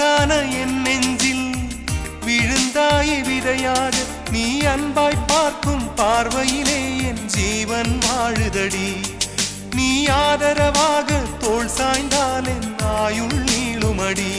பரிசான என் நெஞ்சில் விழுந்தாய விதையாக நீ அன்பாய் பார்க்கும் பார்வையிலே என் ஜீவன் வாழுதடி நீ ஆதரவாக தோள் சாய்ந்தால் என் ஆயுள் நீளுமடி